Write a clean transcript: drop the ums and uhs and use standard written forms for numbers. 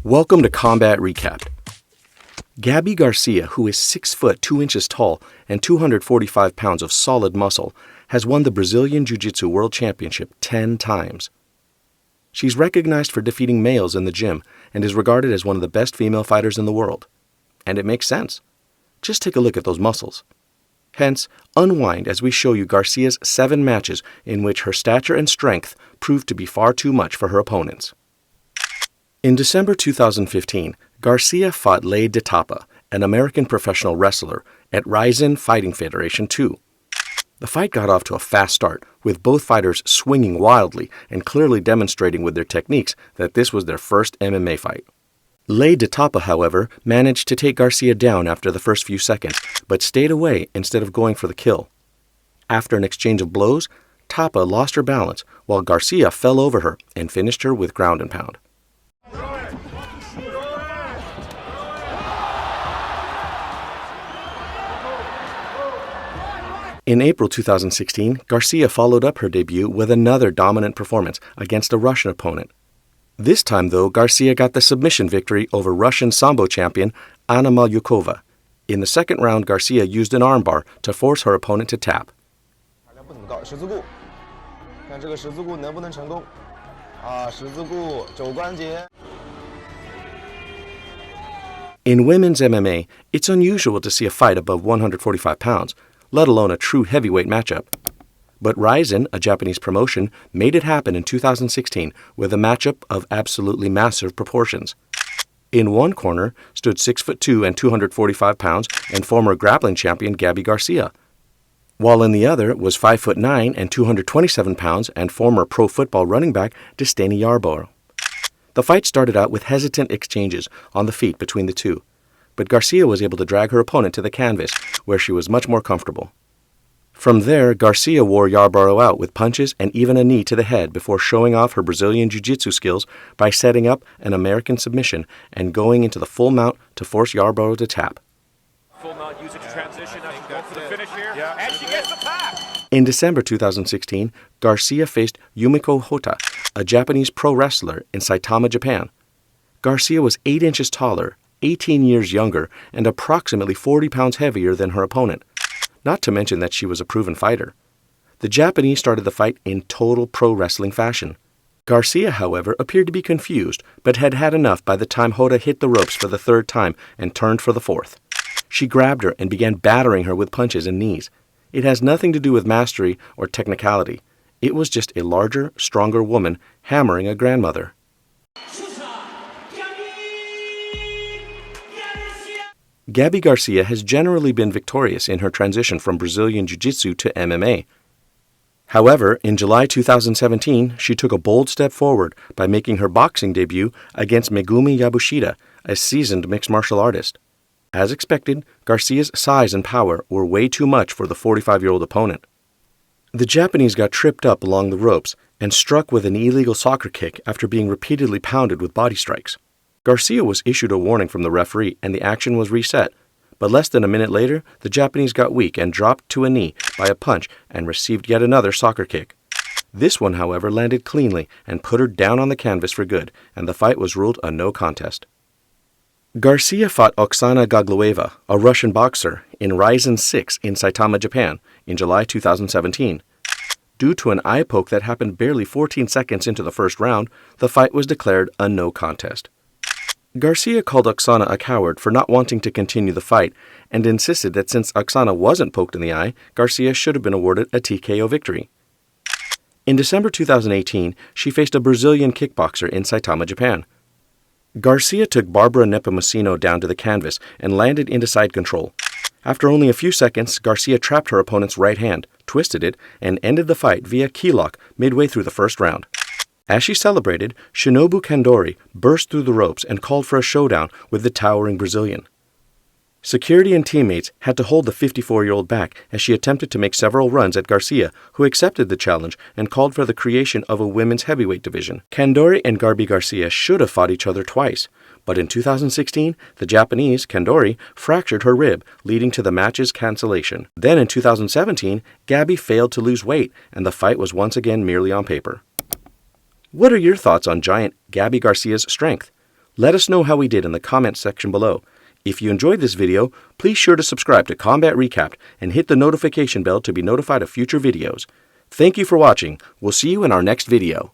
Welcome to Combat Recapped. Gabi Garcia, who is 6 foot 2 inches tall and 245 pounds of solid muscle, has won the Brazilian Jiu-Jitsu World Championship 10 times. She's recognized for defeating males in the gym and is regarded as one of the best female fighters in the world. And it makes sense. Just take a look at those muscles. Hence, unwind as we show you Garcia's 7 matches in which her stature and strength proved to be far too much for her opponents. In December 2015, Garcia fought Lei de Tapa, an American professional wrestler, at Rizin Fighting Federation 2. The fight got off to a fast start, with both fighters swinging wildly and clearly demonstrating with their techniques that this was their first MMA fight. Lei de Tapa, however, managed to take Garcia down after the first few seconds, but stayed away instead of going for the kill. After an exchange of blows, Tapa lost her balance, while Garcia fell over her and finished her with ground and pound. In April 2016, Garcia followed up her debut with another dominant performance against a Russian opponent. This time, though, Garcia got the submission victory over Russian Sambo champion Anna Malyukova. In the second round, Garcia used an armbar to force her opponent to tap. In women's MMA, it's unusual to see a fight above 145 pounds, let alone a true heavyweight matchup. But Rizin, a Japanese promotion, made it happen in 2016 with a matchup of absolutely massive proportions. In one corner stood 6'2" and 245 pounds and former grappling champion Gabi Garcia, while in the other was 5'9" and 227 pounds and former pro football running back Destiny Yarborough. The fight started out with hesitant exchanges on the feet between the two, but Garcia was able to drag her opponent to the canvas, where she was much more comfortable. From there, Garcia wore Yarborough out with punches and even a knee to the head before showing off her Brazilian Jiu-Jitsu skills by setting up an American submission and going into the full mount to force Yarborough to tap. Full mount, use it to transition, go for the finish here, and she gets the tap! In December 2016, Garcia faced Yumiko Hotta, a Japanese pro wrestler in Saitama, Japan. Garcia was 8 inches taller, 18 years younger, and approximately 40 pounds heavier than her opponent, not to mention that she was a proven fighter. The Japanese started the fight in total pro wrestling fashion. Garcia, however, appeared to be confused, but had had enough by the time Hotta hit the ropes for the third time and turned for the fourth. She grabbed her and began battering her with punches and knees. It has nothing to do with mastery or technicality. It was just a larger, stronger woman hammering a grandmother. Gabi Garcia has generally been victorious in her transition from Brazilian Jiu-Jitsu to MMA. However, in July 2017, she took a bold step forward by making her boxing debut against Megumi Yabushita, a seasoned mixed martial artist. As expected, Garcia's size and power were way too much for the 45-year-old opponent. The Japanese got tripped up along the ropes and struck with an illegal soccer kick after being repeatedly pounded with body strikes. Garcia was issued a warning from the referee and the action was reset, but less than a minute later, the Japanese got weak and dropped to a knee by a punch and received yet another soccer kick. This one, however, landed cleanly and put her down on the canvas for good, and the fight was ruled a no contest. Garcia fought Oksana Gaglueva, a Russian boxer, in Rizin 6 in Saitama, Japan, in July 2017. Due to an eye poke that happened barely 14 seconds into the first round, the fight was declared a no contest. Garcia called Oksana a coward for not wanting to continue the fight and insisted that since Oksana wasn't poked in the eye, Garcia should have been awarded a TKO victory. In December 2018, she faced a Brazilian kickboxer in Saitama, Japan. Garcia took Barbara Nepomuceno down to the canvas and landed into side control. After only a few seconds, Garcia trapped her opponent's right hand, twisted it, and ended the fight via key lock midway through the first round. As she celebrated, Shinobu Kandori burst through the ropes and called for a showdown with the towering Brazilian. Security and teammates had to hold the 54-year-old back as she attempted to make several runs at Garcia, who accepted the challenge and called for the creation of a women's heavyweight division. Kandori and Gabi Garcia should have fought each other twice, but in 2016, the Japanese, Kandori, fractured her rib, leading to the match's cancellation. Then in 2017, Gabi failed to lose weight, and the fight was once again merely on paper. What are your thoughts on giant Gabi Garcia's strength? Let us know how we did in the comments section below. If you enjoyed this video, please sure to subscribe to Combat Recapped and hit the notification bell to be notified of future videos. Thank you for watching. We'll see you in our next video.